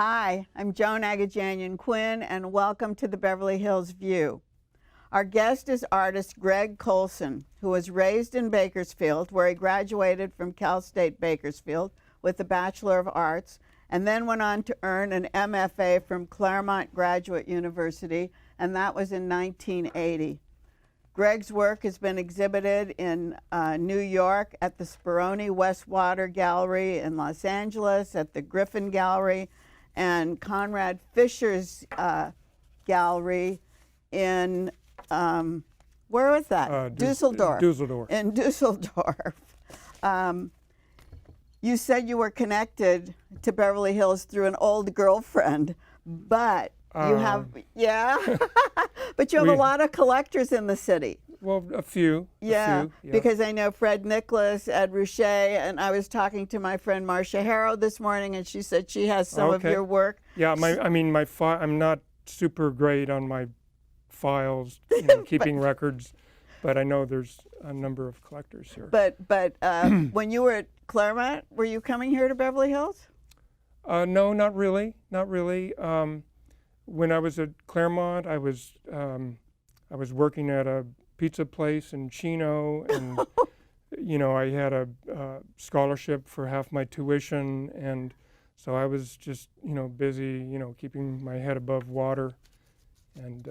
Hi, I'm Joan Quinn, and welcome to the Beverly Hills View. Our guest is artist Greg Colson, who was raised in Bakersfield, where he graduated from Cal State Bakersfield with a Bachelor of Arts, and then went on to earn an MFA from Claremont Graduate University, and that was in 1980. Greg's work has been exhibited in New York at the Speroni Westwater Gallery in Los Angeles, at the Griffin Gallery, and Conrad Fisher's gallery in, where was that? Dusseldorf. Dusseldorf. In Dusseldorf. You said you were connected to Beverly Hills through an old girlfriend, but you have, yeah, but you have a lot of collectors in the city. Well, a few. Yeah, a few, yeah. Because I know Fred Nicholas, Ed Ruche, and I was talking to my friend Marcia Harrow this morning, and she said she has some of your work. Yeah, I'm not super great on my files, keeping records, but I know there's a number of collectors here. But when you were at Claremont, were you coming here to Beverly Hills? No, not really, not really. When I was at Claremont, I was working at a pizza place in Chino, and I had a scholarship for half my tuition, and so I was just busy keeping my head above water. And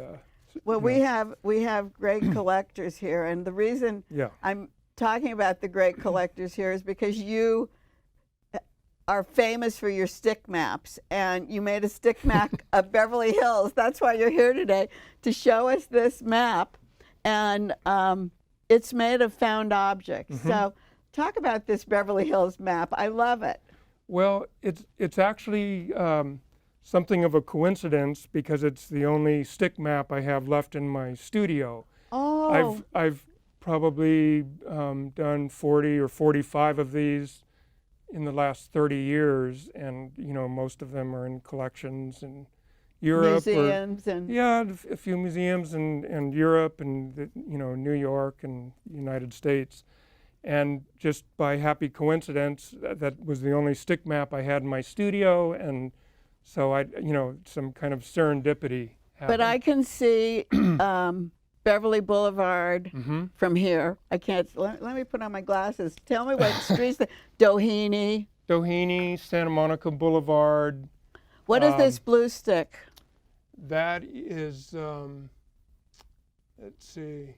well, we have great collectors here, and the reason I'm talking about the great collectors here is because you are famous for your stick maps, and you made a stick map of Beverly Hills. That's why you're here today, to show us this map, and it's made of found objects. Mm-hmm. So talk about this Beverly Hills map. I love it. Well, it's actually something of a coincidence, because it's the only stick map I have left in my studio. Oh. I've probably done 40 or 45 of these in the last 30 years, and most of them are in collections in Europe, museums, a few museums in Europe and New York and United States. And just by happy coincidence, that was the only stick map I had in my studio, and so some kind of serendipity happened. But I can see Beverly Boulevard from here. I can't. Let me put on my glasses. Tell me what streets. Doheny, Santa Monica Boulevard. What is this blue stick? That is, let's see.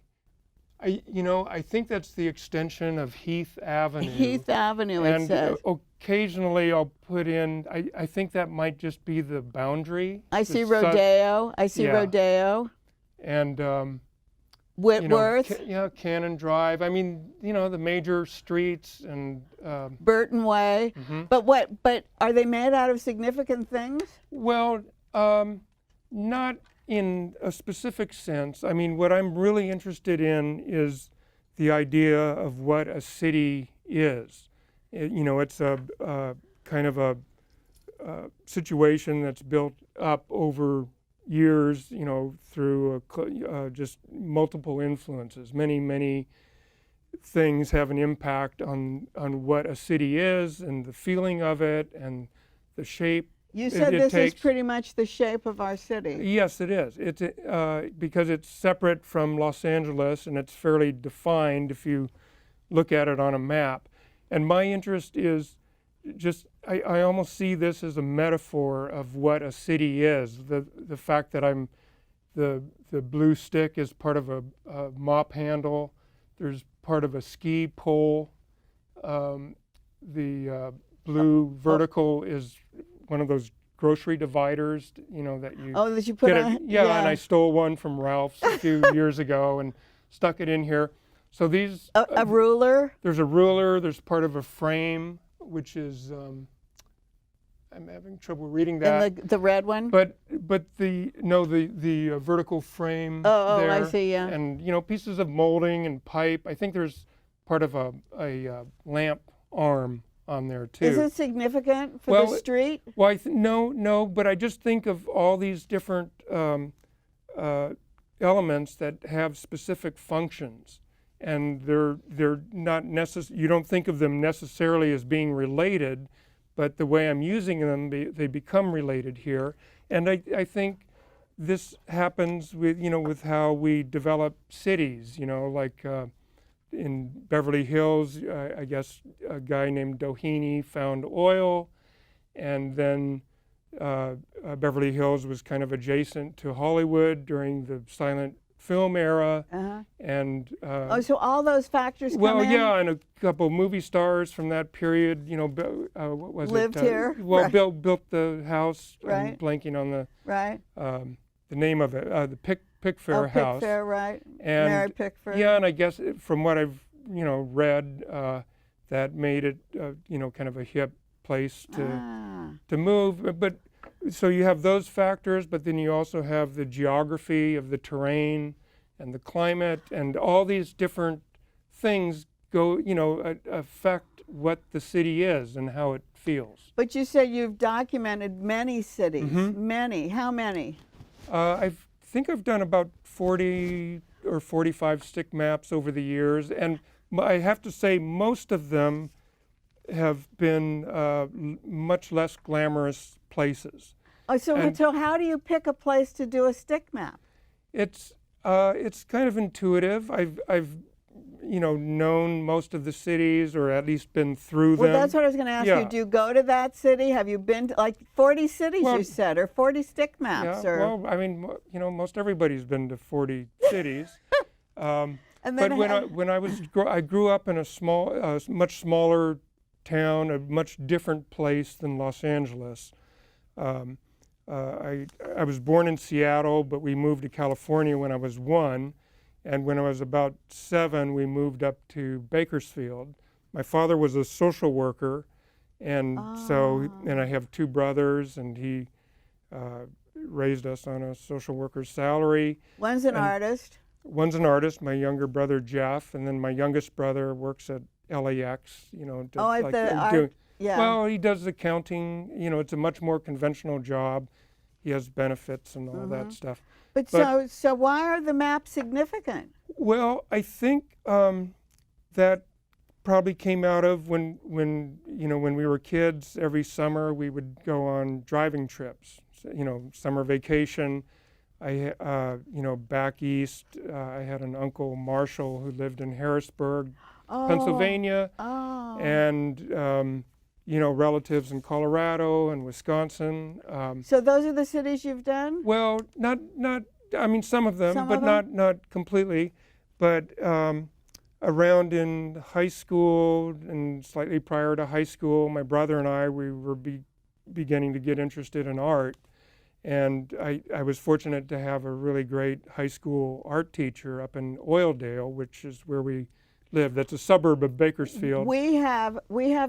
I think that's the extension of Heath Avenue. Heath Avenue, it says. And occasionally I'll put in, I think that might just be the boundary. I see Rodeo. Rodeo. And Whitworth. Cannon Drive. I mean, the major streets and Burton Way. Mm-hmm. But are they made out of significant things? Well, not in a specific sense. I mean, what I'm really interested in is the idea of what a city is. It's a kind of a situation that's built up over years, through just multiple influences. Many things have an impact on what a city is, and the feeling of it, and the shape. You said this is pretty much the shape of our city. Yes, it is. It's because it's separate from Los Angeles, and it's fairly defined if you look at it on a map. And my interest is just, I almost see this as a metaphor of what a city is. The fact that the blue stick is part of a mop handle. There's part of a ski pole. The blue vertical is one of those grocery dividers, that you that you put on. Yeah, and I stole one from Ralph's a few years ago and stuck it in here. So these a ruler. There's a ruler. There's part of a frame, which is I'm having trouble reading that. And the red one. But the vertical frame. Oh, there, I see. Yeah. And pieces of molding and pipe. I think there's part of a lamp arm on there too. Is it significant for the street? Well, no, but I just think of all these different elements that have specific functions, and they're not you don't think of them necessarily as being related, but the way I'm using them, they become related here. And I think this happens with, with how we develop cities, like in Beverly Hills, I guess a guy named Doheny found oil, and then Beverly Hills was kind of adjacent to Hollywood during the silent film era. And so all those factors come in? Well, yeah, and a couple of movie stars from that period, what was lived it? here? Well, right. built the house. Right. I'm blanking on the name of it, the Pickfair house. Pickfair, right. And Mary Pickford. Yeah, and I guess from what I've read, that made it kind of a hip place to move. But so you have those factors, but then you also have the geography of the terrain and the climate, and all these different things go affect what the city is and how it feels. But you said you've documented many cities. Mm-hmm. Many. How many? I think I've done about 40 or 45 stick maps over the years, and I have to say most of them have been much less glamorous places. Oh, so how do you pick a place to do a stick map? It's kind of intuitive. I've known most of the cities, or at least been through them. Well, that's what I was going to ask you. Do you go to that city? Have you been to, like 40 cities, you said, or 40 stick maps? Yeah, or... well, I mean, most everybody's been to 40 cities. And then but I grew up in a much smaller town, a much different place than Los Angeles. I was born in Seattle, but we moved to California when I was 1. And when I was about 7, we moved up to Bakersfield. My father was a social worker, and and I have 2 brothers, and he raised us on a social worker's salary. One's an artist. One's an artist, my younger brother Jeff, and then my youngest brother works at LAX. Well, he does accounting. It's a much more conventional job. He has benefits and all that stuff. But so why are the maps significant? Well, I think that probably came out of when we were kids. Every summer we would go on driving trips. Summer vacation. Back east, I had an uncle Marshall who lived in Harrisburg, Pennsylvania, and relatives in Colorado and Wisconsin. So those are the cities you've done? Well, not. I mean, some of them, but not completely. But around in high school and slightly prior to high school, my brother and I, we were beginning to get interested in art. And I was fortunate to have a really great high school art teacher up in Oildale, which is where we live. That's a suburb of Bakersfield. We have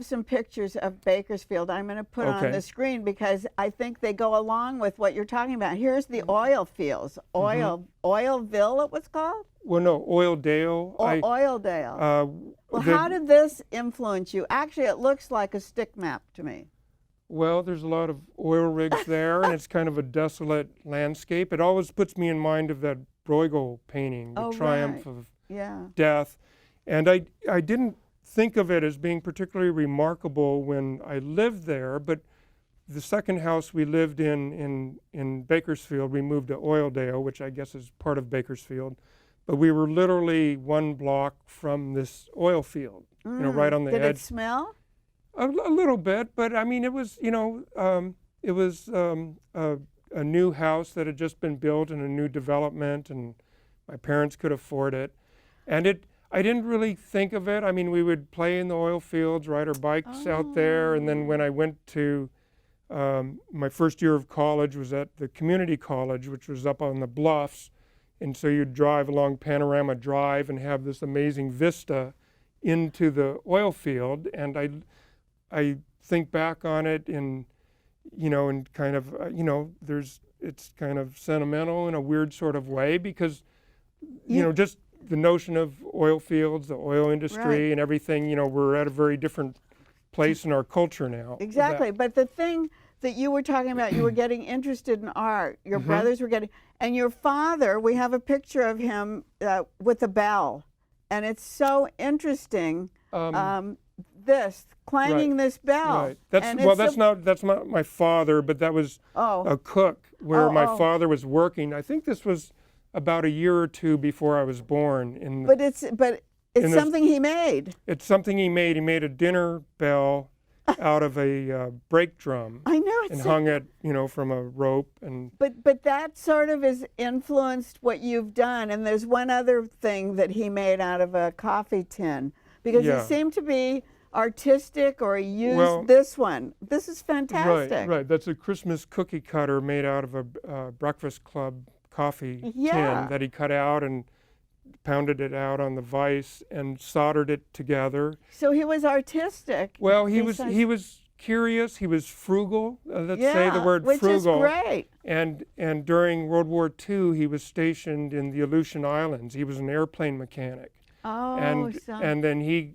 some pictures of Bakersfield I'm going to put on the screen because I think they go along with what you're talking about. Here's the oil fields. Oilville it was called? Well, no, Oildale. Oildale. How did this influence you? Actually, it looks like a stick map to me. Well, there's a lot of oil rigs there, and it's kind of a desolate landscape. It always puts me in mind of that Bruegel painting, The Triumph of Death. And I didn't think of it as being particularly remarkable when I lived there, but the second house we lived in Bakersfield, we moved to Oildale, which I guess is part of Bakersfield, but we were literally 1 block from this oil field, right on the edge. Did it smell? A little bit, but I mean, it was, it was a new house that had just been built in a new development, and my parents could afford it. And I didn't really think of it. I mean, we would play in the oil fields, ride our bikes out there, and then when I went to my first year of college was at the community college, which was up on the bluffs, and so you'd drive along Panorama Drive and have this amazing vista into the oil field, and I think back on it in kind of, it's kind of sentimental in a weird sort of way because, just the notion of oil fields, the oil industry and everything, we're at a very different place in our culture now. Exactly. But the thing that you were talking about, you were getting interested in art. Your brothers were and your father, we have a picture of him with a bell. And it's so interesting. this, clanging this bell. Right. That's not my father, but that was a cook where my father was working. I think this was about a year or two before I was born. But it's something he made. It's something he made. He made a dinner bell out of a brake drum. I know. And hung it, from a rope. But that sort of has influenced what you've done. And there's one other thing that he made out of a coffee tin, because he seemed to be artistic, or he used this one. This is fantastic. Right. That's a Christmas cookie cutter made out of a Breakfast Club coffee tin that he cut out and pounded it out on the vise and soldered it together. So he was artistic. Well, he was curious. He was frugal. Let's say the word frugal. Which is great. And during World War II, he was stationed in the Aleutian Islands. He was an airplane mechanic. And then he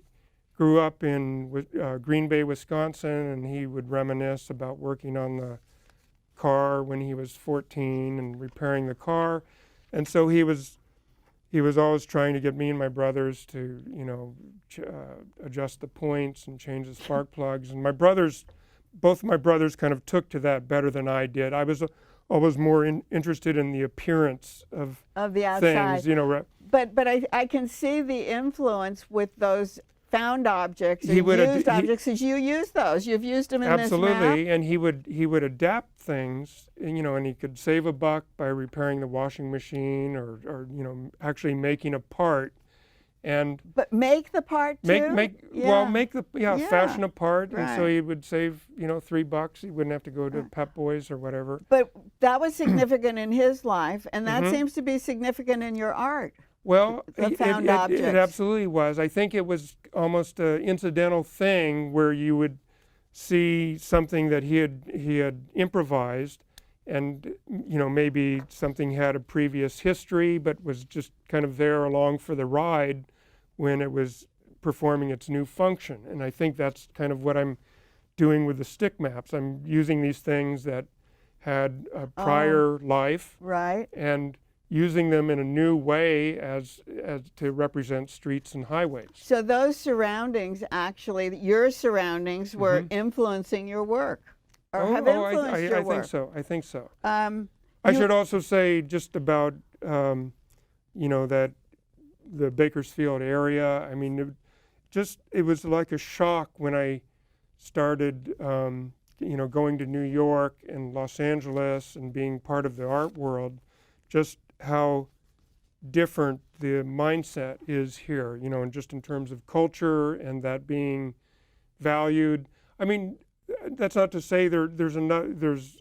grew up in Green Bay, Wisconsin, and he would reminisce about working on the car when he was 14 and repairing the car. And so he was always trying to get me and my brothers to, adjust the points and change the spark plugs. And both my brothers kind of took to that better than I did. I was always more interested in the appearance of the outside things, But I can see the influence with those found objects and used objects, because you use those. You've used them in this map. Absolutely, and he would adapt things, and he could save a buck by repairing the washing machine or actually making a part. But make the part too? Fashion a part, right. And so he would save, $3. He wouldn't have to go to Pep Boys or whatever. But that was significant in his life, and that seems to be significant in your art. Well, the found objects. It absolutely was. I think it was almost an incidental thing where you would see something that he had improvised, and maybe something had a previous history, but was just kind of there along for the ride when it was performing its new function. And I think that's kind of what I'm doing with the stick maps. I'm using these things that had a prior life, right, and using them in a new way as to represent streets and highways. So those surroundings, actually, your surroundings were influencing your work, or have influenced your work. I think so. I should also say just about, that the Bakersfield area. I mean, it was like a shock when I started, going to New York and Los Angeles and being part of the art world, just how different the mindset is here, and just in terms of culture and that being valued. I mean, that's not to say there's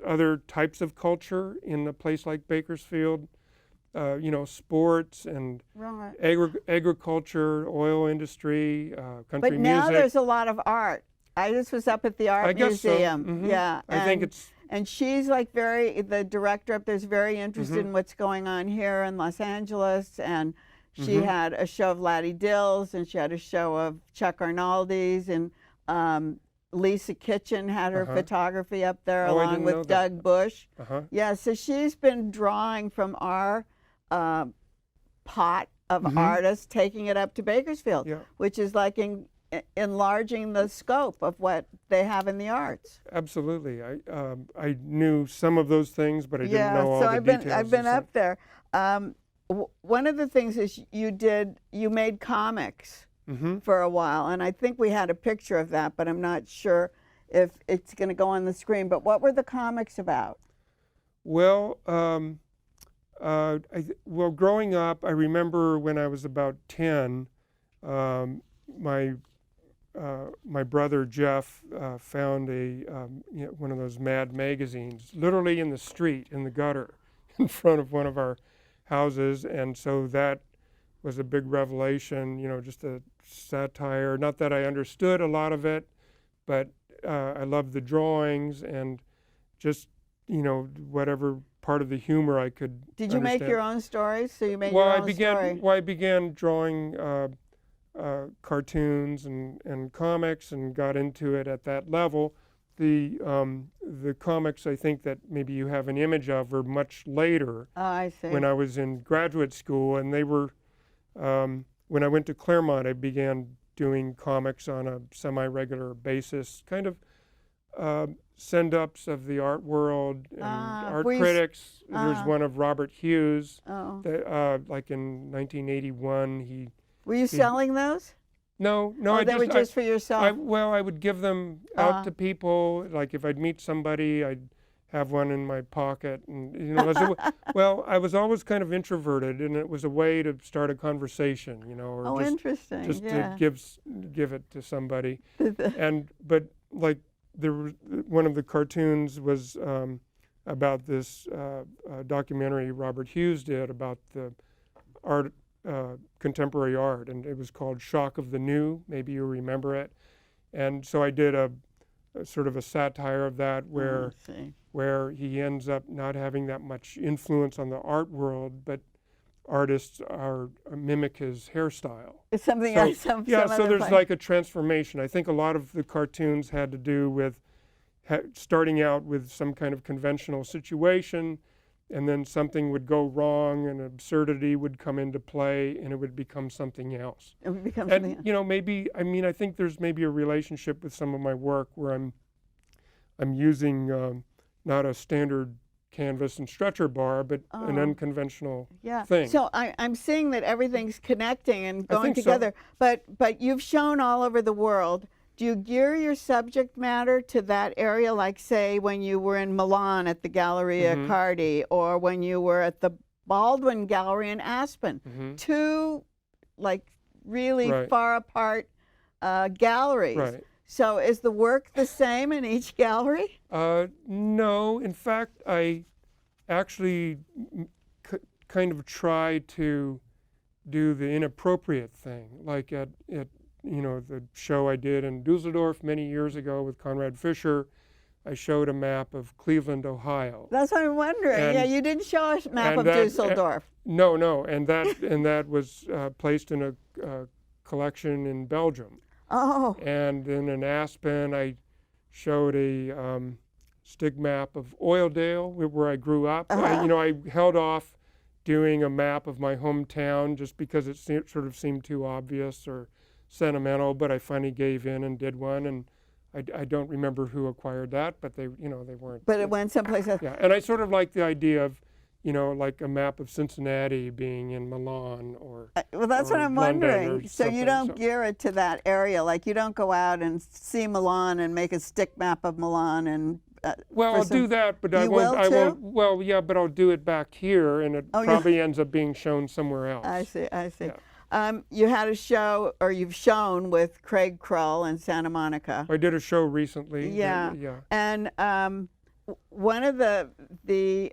other types of culture in a place like Bakersfield, sports and agriculture, oil industry, country music. But now there's a lot of art. I just was up at the art museum. So. Mm-hmm. Yeah, I think it's. And she's like the director up there's very interested in what's going on here in Los Angeles. And she had a show of Laddie Dills, and she had a show of Chuck Arnaldi's, and Lisa Kitchen had her photography up there along with Doug Bush. Yeah, so she's been drawing from our pot of artists, taking it up to Bakersfield, which is like enlarging the scope of what they have in the arts. Absolutely. I knew some of those things, but I didn't know all the details. I've been up there. One of the things is you made comics for a while, and I think we had a picture of that, but I'm not sure if it's going to go on the screen. But what were the comics about? Well, growing up, I remember when I was about 10, my brother Jeff found one of those Mad magazines, literally in the street, in the gutter, in front of one of our houses, and so that was a big revelation. Just a satire. Not that I understood a lot of it, but I loved the drawings and just whatever part of the humor I could. Did you understand. make your own stories? So you made your own story. Well, I began drawing cartoons and comics, and got into it at that level. The comics, I think, that maybe you have an image of were much later. Oh, I see. When I was in graduate school, and they were when I went to Claremont, I began doing comics on a semi-regular basis, kind of send-ups of the art world and art critics. There's one of Robert Hughes, that, like in 1981. Were you selling those? No, Oh, they were just for yourself? I would give them out to people. Like if I'd meet somebody, I'd have one in my pocket. And, you know, well, I was always kind of introverted, and it was a way to start a conversation, you know, or interesting. just to give it to somebody. But like one of the cartoons was about this documentary Robert Hughes did about the art, contemporary art, and it was called Shock of the New. Maybe you remember it. And so I did a sort of a satire of that, where he ends up not having that much influence on the art world, but artists mimic his hairstyle. It's something so there's like a transformation. I think a lot of the cartoons had to do with starting out with some kind of conventional situation, and then something would go wrong and absurdity would come into play, and it would become something else. It would become something else. You know, I think there's maybe a relationship with some of my work where I'm using not a standard canvas and stretcher bar, but an unconventional thing. So I'm seeing that everything's connecting and going together. So. But you've shown all over the world. Do you gear your subject matter to that area, like say when you were in Milan at the Galleria Cardi, or when you were at the Baldwin Gallery in Aspen? Two like really far apart galleries. Right. So is the work the same in each gallery? No. In fact, I actually kind of try to do the inappropriate thing, like at you know, the show I did in Dusseldorf many years ago with Conrad Fisher. I showed a map of Cleveland, Ohio. That's what I'm wondering. You didn't show a map of Dusseldorf. No, and that was placed in a collection in Belgium. Oh. And then in Aspen, I showed a stick map of Oildale, where I grew up. I held off doing a map of my hometown just because it sort of seemed too obvious or sentimental, but I finally gave in and did one, and I don't remember who acquired that, but they weren't. But it went someplace else. Yeah, and I sort of like the idea of, like a map of Cincinnati being in Milan or well, that's what I'm wondering. So you don't gear it to that area, like you don't go out and see Milan and make a stick map of Milan and. Well, I'll do that, but I won't. Well, yeah, but I'll do it back here, and it probably ends up being shown somewhere else. I see. Yeah. You had a show, or you've shown with Craig Krull in Santa Monica. I did a show recently. Yeah. And one of the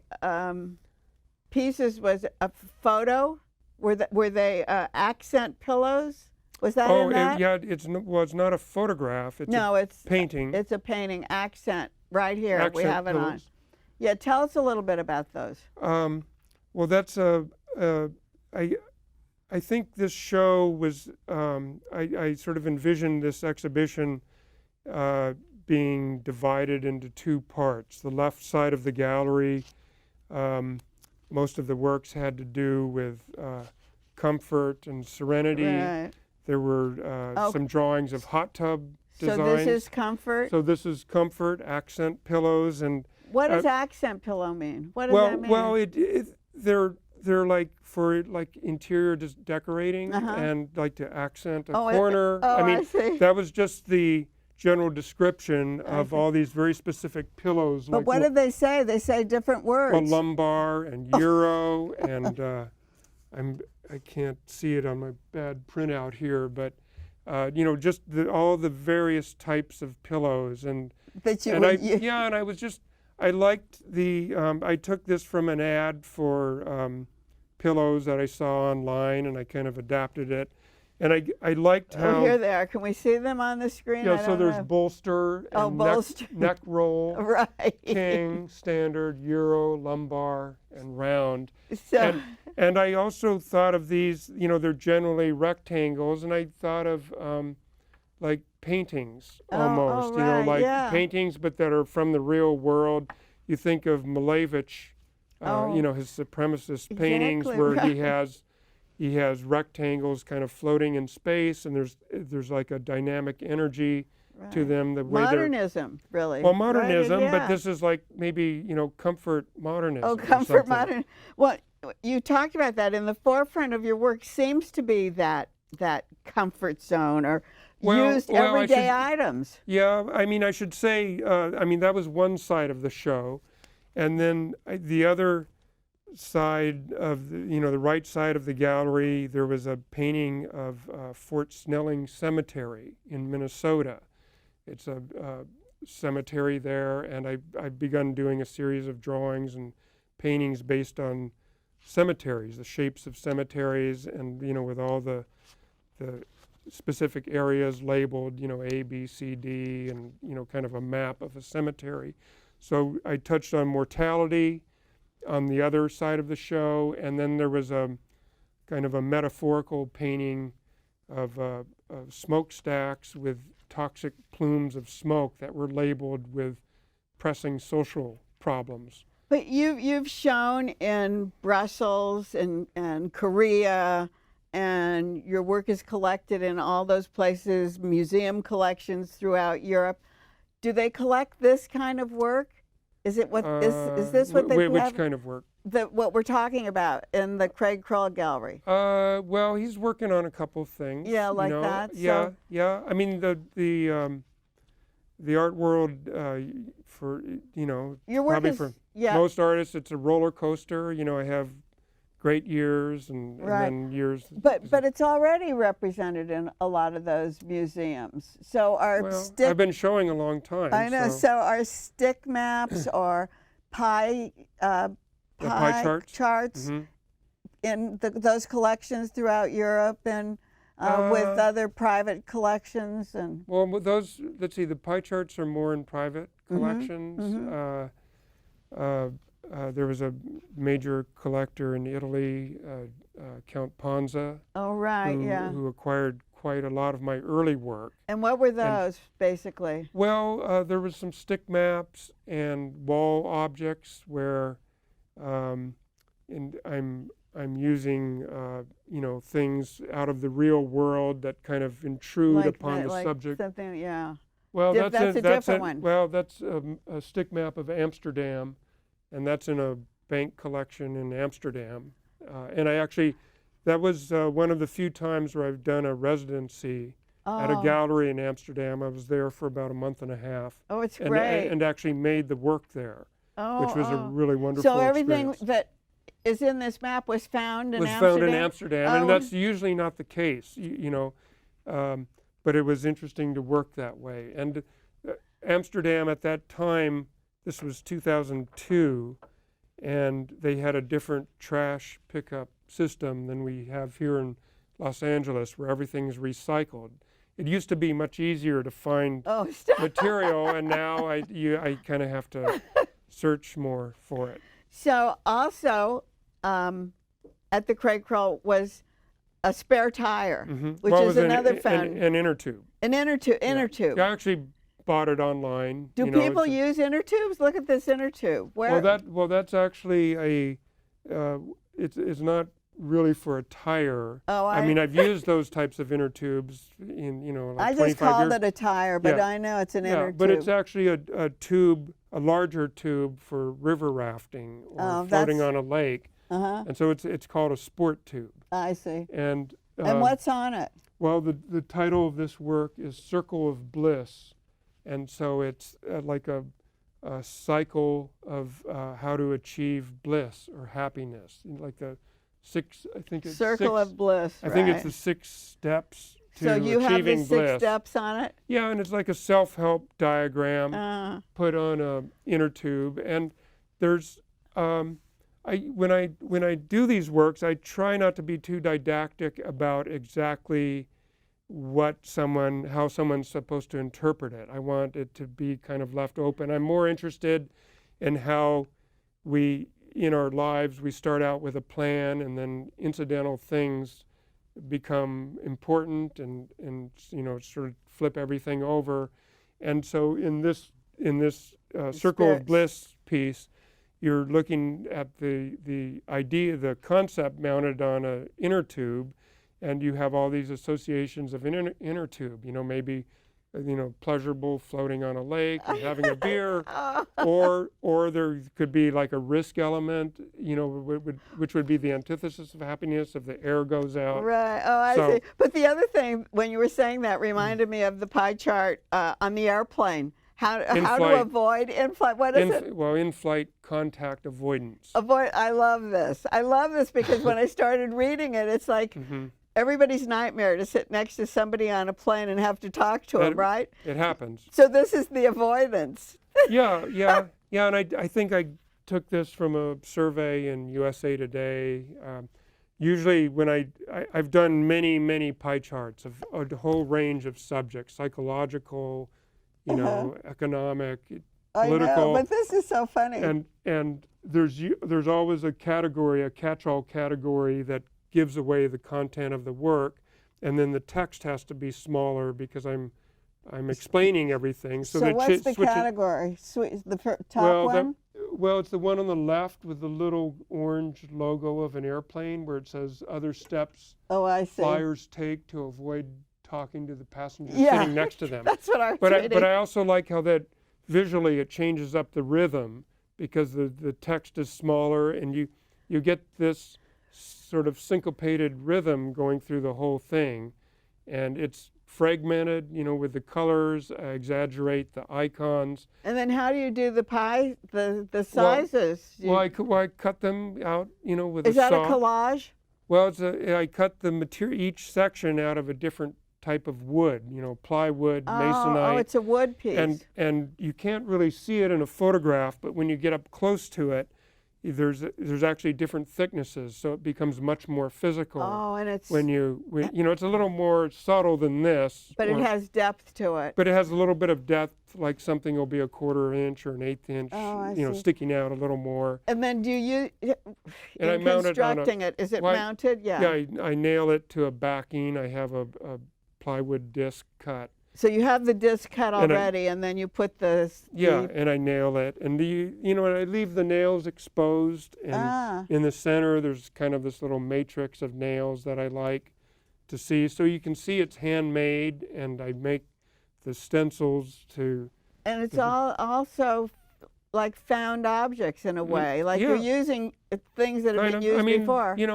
pieces was a photo. Were they accent pillows? Was that in that? It's not a photograph. It's painting. It's a painting. Accent right here. Accent we have it pillows. on. Yeah, tell us a little bit about those. Well, that's I think this show was, I sort of envisioned this exhibition being divided into two parts. The left side of the gallery, most of the works had to do with comfort and serenity. Right. There were some drawings of hot tub designs. So this is comfort? So this is comfort, accent pillows. And what does accent pillow mean? What does that mean? Well, they're like for like interior decorating and like to accent a corner. I see. That was just the general description of all these very specific pillows. But what did they say? They say different words. Well, lumbar and euro and I can't see it on my bad printout here, but just all the various types of pillows and I liked I took this from an ad for pillows that I saw online, and I kind of adapted it. And I liked how... Oh, here they are. Can we see them on the screen? Yeah, so there's bolster and neck roll, right. king, standard, euro, lumbar, and round. So, and I also thought of these, they're generally rectangles, and I thought of like paintings almost, paintings, but that are from the real world. You think of Malevich, his supremacist paintings where he has, he has rectangles kind of floating in space, and there's like a dynamic energy to them. The way modernism, really. Well, modernism, right? but this is like maybe, comfort modernism. Oh, or comfort something. modern. Well, you talked about that. In the forefront of your work seems to be that comfort zone, or used everyday items. Yeah, I mean, I should say, that was one side of the show. And then the other side of the right side of the gallery, there was a painting of Fort Snelling Cemetery in Minnesota. It's a cemetery there, and I've begun doing a series of drawings and paintings based on cemeteries, the shapes of cemeteries, and with all the specific areas labeled, A, B, C, D, and kind of a map of a cemetery. So I touched on mortality on the other side of the show, and then there was a kind of a metaphorical painting of smokestacks with toxic plumes of smoke that were labeled with pressing social problems. But you've shown in Brussels and Korea, and your work is collected in all those places, museum collections throughout Europe. Do they collect this kind of work? Is it what is this what they have? Which kind of work? What we're talking about in the Craig Kroll Gallery. Well, he's working on a couple things. Yeah, like that. Yeah, so. yeah. I mean, the art world for Your work probably is, for yeah. most artists, it's a roller coaster. I have great years and then years. But it's already represented in a lot of those museums. So I've been showing a long time. I know. So our stick maps or pie charts mm-hmm. in those collections throughout Europe, and with other private collections. And well, with those, let's see, the pie charts are more in private collections. Mm-hmm. There was a major collector in Italy, Count Ponza. Oh, right, who acquired quite a lot of my early work. And what were those, basically? Well, there was some stick maps and wall objects where I'm using things out of the real world that kind of intrude upon the subject. Something, yeah. Well, that's a different one. Well, that's a stick map of Amsterdam, and that's in a bank collection in Amsterdam. And that was one of the few times where I've done a residency at a gallery in Amsterdam. I was there for about a month and a half. Oh, it's great. And actually made the work there, which was a really wonderful So everything experience. that is in this map was found in Amsterdam? Was found in Amsterdam, and that's usually not the case, but it was interesting to work that way. And Amsterdam at that time, this was 2002, and they had a different trash pickup system than we have here in Los Angeles, where everything's recycled. It used to be much easier to find material, and now I kind of have to search more for it. So also at the Craig Kroll was a spare tire, which is another found. An inner tube. An inner tube. I actually bought it online. Do people use inner tubes? Look at this inner tube. Where? Well, that's actually it's not really for a tire. Oh, I mean, I've used those types of inner tubes in like 25 years. I just called it a tire, but I know it's an inner tube. But it's actually a tube, a larger tube for river rafting or floating on a lake. And so it's called a sport tube. I see. And what's on it? Well, the title of this work is Circle of Bliss, and so it's like a cycle of how to achieve bliss or happiness, like the six. I think it's Circle of Bliss. I think it's the 6 steps to so you achieving have the 6 bliss. steps on it? Yeah, and it's like a self-help diagram put on a inner tube, and there's. When I do these works, I try not to be too didactic about exactly how someone's supposed to interpret it. I want it to be kind of left open. I'm more interested in how in our lives, we start out with a plan, and then incidental things become important, and sort of flip everything over. And so in this Circle of Bliss piece, you're looking at the idea, the concept mounted on a inner tube, and you have all these associations of an inner tube. Maybe pleasurable floating on a lake and having a beer, or there could be like a risk element, which would be the antithesis of happiness if the air goes out. Right. Oh, I see. But the other thing, when you were saying that, reminded me of the pie chart on the airplane. How to avoid in-flight? What is it? Well, in-flight contact avoidance. I love this. I love this because when I started reading it, it's like everybody's nightmare to sit next to somebody on a plane and have to talk to them, right? It happens. So this is the avoidance. Yeah. And I think I took this from a survey in USA Today. Usually when I've done many pie charts of a whole range of subjects, psychological, economic, political. I know, but this is so funny. And there's always a category, a catch-all category that gives away the content of the work, and then the text has to be smaller because I'm explaining everything. So what's the category? The top one? Well, it's the one on the left with the little orange logo of an airplane where it says other steps flyers take to avoid talking to the passenger sitting next to them. That's what I was reading. But I also like how that visually it changes up the rhythm because the text is smaller and you get this sort of syncopated rhythm going through the whole thing. And it's fragmented, with the colors, exaggerate the icons. And then how do you do the pie, the sizes? I cut them out, with a saw. Is that a collage? Well, I cut the material, each section out of a different type of wood, plywood, masonite. Oh, it's a wood piece. And you can't really see it in a photograph, but when you get up close to it, there's actually different thicknesses, so it becomes much more physical. Oh, and it's it's a little more subtle than this. But it has depth to it. But it has a little bit of depth, like something will be a 1/4 inch or an 1/8 inch, sticking out a little more. And then do you, and I mount it on is it mounted? Yeah. Yeah, I nail it to a backing. I have a plywood disc cut. So you have the disc cut already, and then you put and I nail it, and I leave the nails exposed, and in the center there's kind of this little matrix of nails that I like to see, so you can see it's handmade, and I make the stencils to. And it's all also like found objects in a way, like you're using things that have been used before. I'm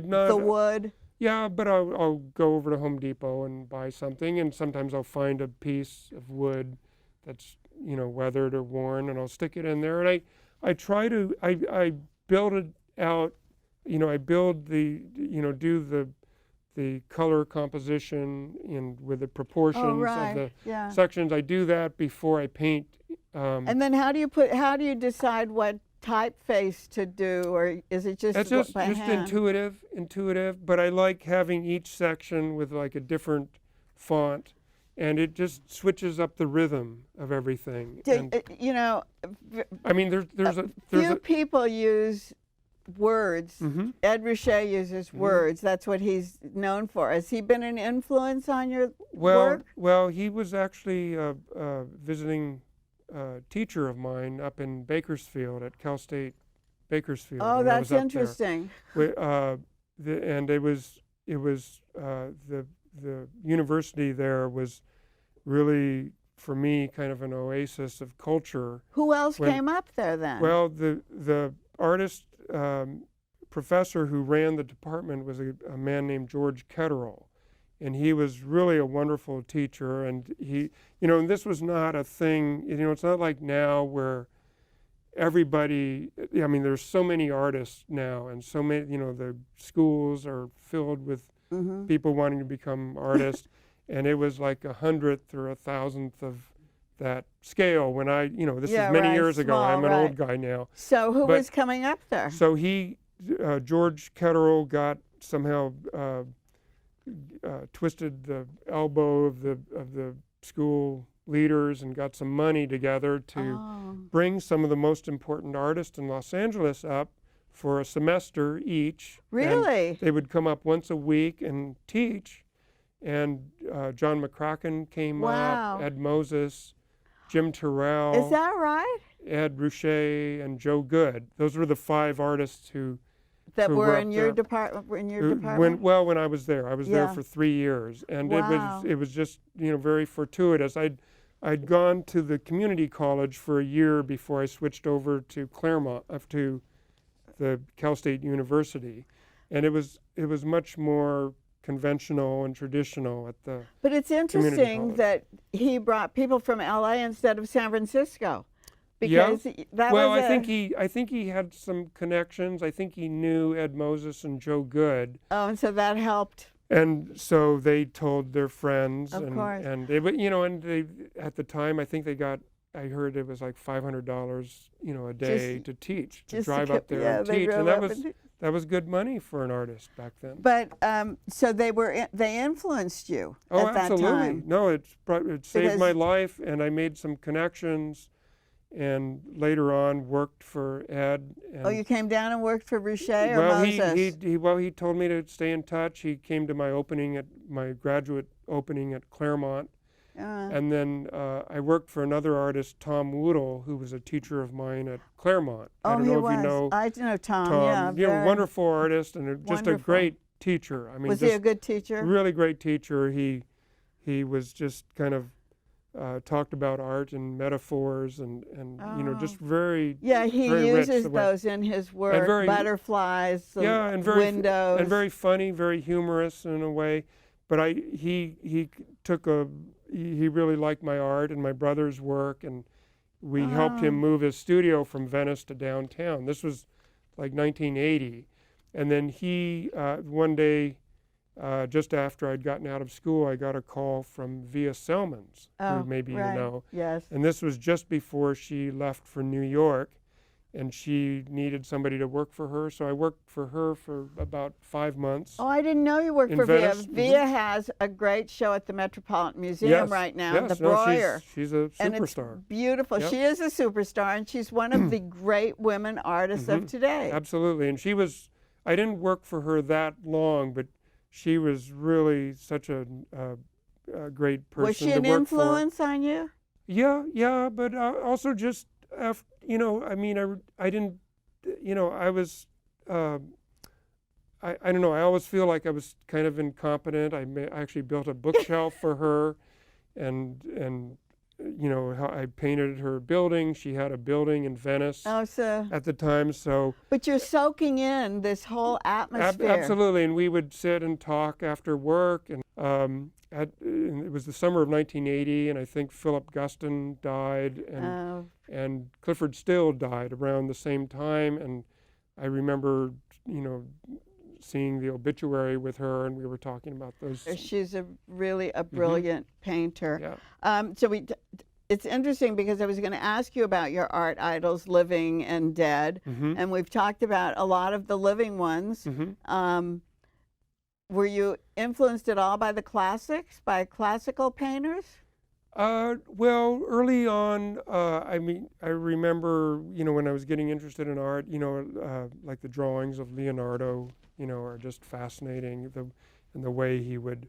not the wood. Yeah, but I'll go over to Home Depot and buy something, and sometimes I'll find a piece of wood that's weathered or worn, and I'll stick it in there. And I try to I build it out. I build do the color composition with the proportions of the sections. I do that before I paint. And then how do you decide what typeface to do, or is it just it's just intuitive, but I like having each section with like a different font, and it just switches up the rhythm of everything. Few people use words. Ed Ruscha uses words. That's what he's known for. Has he been an influence on your work? Well, he was actually visiting teacher of mine up in Bakersfield at Cal State Bakersfield. Oh, that's interesting. And it was the university there was really, for me, kind of an oasis of culture. Who else came up there then? Well, the artist professor who ran the department was a man named George Ketterall. And he was really a wonderful teacher, and and this was not a thing, it's not like now where everybody, there's so many artists now, and so many, the schools are filled with people wanting to become artists, and it was like 100th or 1,000th of that scale when this is many years ago. I'm an old guy now. So who was coming up there? So George Ketterall got somehow twisted the elbow of the school leaders and got some money together to bring some of the most important artists in Los Angeles up for a semester each. Really? And they would come up once a week and teach. And John McCracken came up, Ed Moses, Jim Terrell. Is that right? Ed Ruscha and Joe Good. Those were the 5 artists who That who were up in your there. department. Were in your When department. when I was there, I was there Yeah. for 3 years, and Wow. it was just very fortuitous. I'd gone to the community college for a year before I switched over to Claremont, to the Cal State University, and it was much more conventional and traditional at the. But it's community interesting college. that he brought people from LA instead of San Francisco, Yeah. because that Well, was I think he had some connections. I think he knew Ed Moses and Joe Good. oh, and so that helped. And so they told their friends, Of course. and they, and they, at the time, I think they got, I heard it was like $500, a day Just- to teach, to just to drive keep- up there yeah, and they teach, drove and up and- that was good money for an artist back then. But so they influenced you Oh, at that absolutely. time. No, it saved my Because- life, and I made some connections, and later on worked for Ed. And Oh, you came down and worked for Ruscha or well, Moses? he told me to stay in touch. He came to my graduate opening at Claremont, and then I worked for another artist, Tom Woodle, who was a teacher of mine at Claremont. I don't he know was. if you know I know Tom. Tom. Yeah, very wonderful artist and just a wonderful. great teacher. I mean, Was he a just good teacher? really great teacher. He was just kind of talked about art and metaphors and just very Yeah, he very rich uses the way- those in his work. very- Butterflies, the yeah, and very windows. and very funny, very humorous in a way. But he really liked my art and my brother's work, and we helped him move his studio from Venice to downtown. This was like 1980, and then he one day, just after I'd gotten out of school, I got a call from Via Selmans, Oh, who maybe right. you know, Yes. and this was just before she left for New York, and she needed somebody to work for her, so I worked for her for about 5 months. Oh, I didn't know you worked In for Via. Venice, Via has a great show at the Metropolitan Museum Yes, right now, yes, the no, Breuer. she's a And it's superstar. beautiful. Yep. She is a superstar, and she's one of the great women artists of today. Absolutely, and I didn't work for her that long, but she was really such a great person Was she to an work for. influence on you? Yeah, but also just, I mean, I didn't, I was, I don't know, I always feel like I was kind of incompetent. I actually built a bookshelf for her, and how I painted her building. She had a building in Venice Oh, so. at the time, so. But you're soaking in this whole atmosphere. Absolutely, and we would sit and talk after work, and it was the summer of 1980, and I think Philip Guston died, and Clifford Still died around the same time, and I remember, seeing the obituary with her, and we were talking about those. She's really a brilliant painter. Yeah. It's interesting because I was going to ask you about your art idols, living and dead, and we've talked about a lot of the living ones. Were you influenced at all by the classics, by classical painters? Well, early on, I remember, when I was getting interested in art, like the drawings of Leonardo, are just fascinating. And the way he would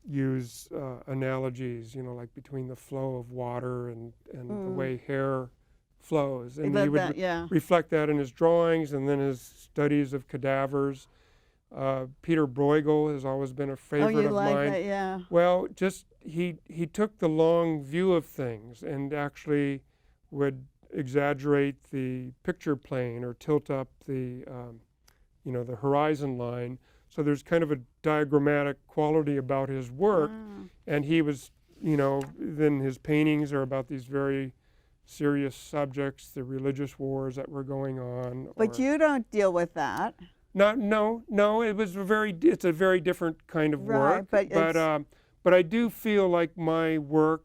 use analogies, like between the flow of water and the way hair flows. And he would reflect that in his drawings and then his studies of cadavers. Peter Bruegel has always been a favorite of mine. That, yeah. Well, just he took the long view of things and actually would exaggerate the picture plane or tilt up the the horizon line. So there's kind of a diagrammatic quality about his work, and he was, then his paintings are about these very serious subjects, the religious wars that were going on. But you don't deal with that. No. It's a very different kind of work. Right, but I do feel like my work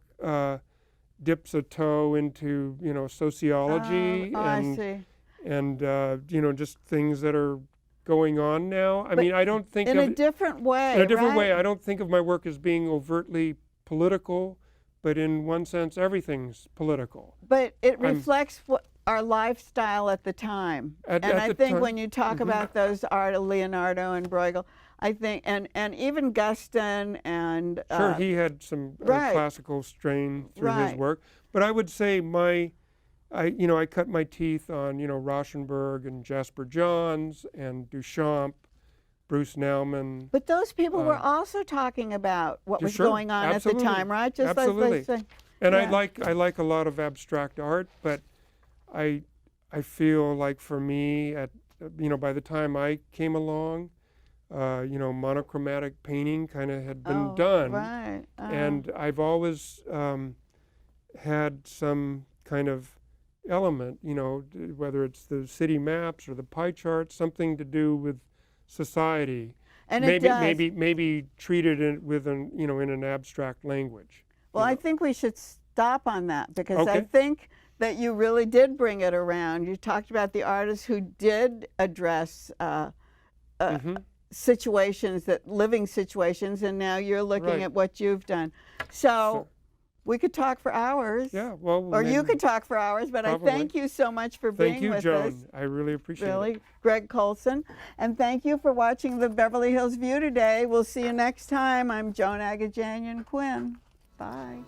dips a toe into sociology I see. and just things that are going on now. I mean, I don't think in a different way. In a different way, right? I don't think of my work as being overtly political, but in one sense, everything's political. But it reflects our lifestyle at the time. And I think when you talk about those art of Leonardo and Bruegel, I think, and even Guston and sure, he had some classical strain through his work. But I would say my I cut my teeth on, Rauschenberg and Jasper Johns and Duchamp, Bruce Nauman. But those people were also talking about what was Sure, going on absolutely, at the time, right? Just absolutely. And yeah. I like a lot of abstract art, but I feel like for me, by the time I came along, monochromatic painting kind of had been done. Right. And I've always had some kind of element, whether it's the city maps or the pie charts, something to do with society. And maybe treated in an abstract language. Well, I think we should stop on that because I Okay. think that you really did bring it around. You talked about the artists who did address situations, living situations, and now you're looking Right. at what you've done. So we could talk for hours. Yeah, well, Or you maybe- could talk for hours, but Probably. I thank you so much for Thank being you, with Joan. us. I really appreciate it. Really, Greg Colson. And thank you for watching the Beverly Hills View today. We'll see you next time. I'm Joan Quinn. Bye.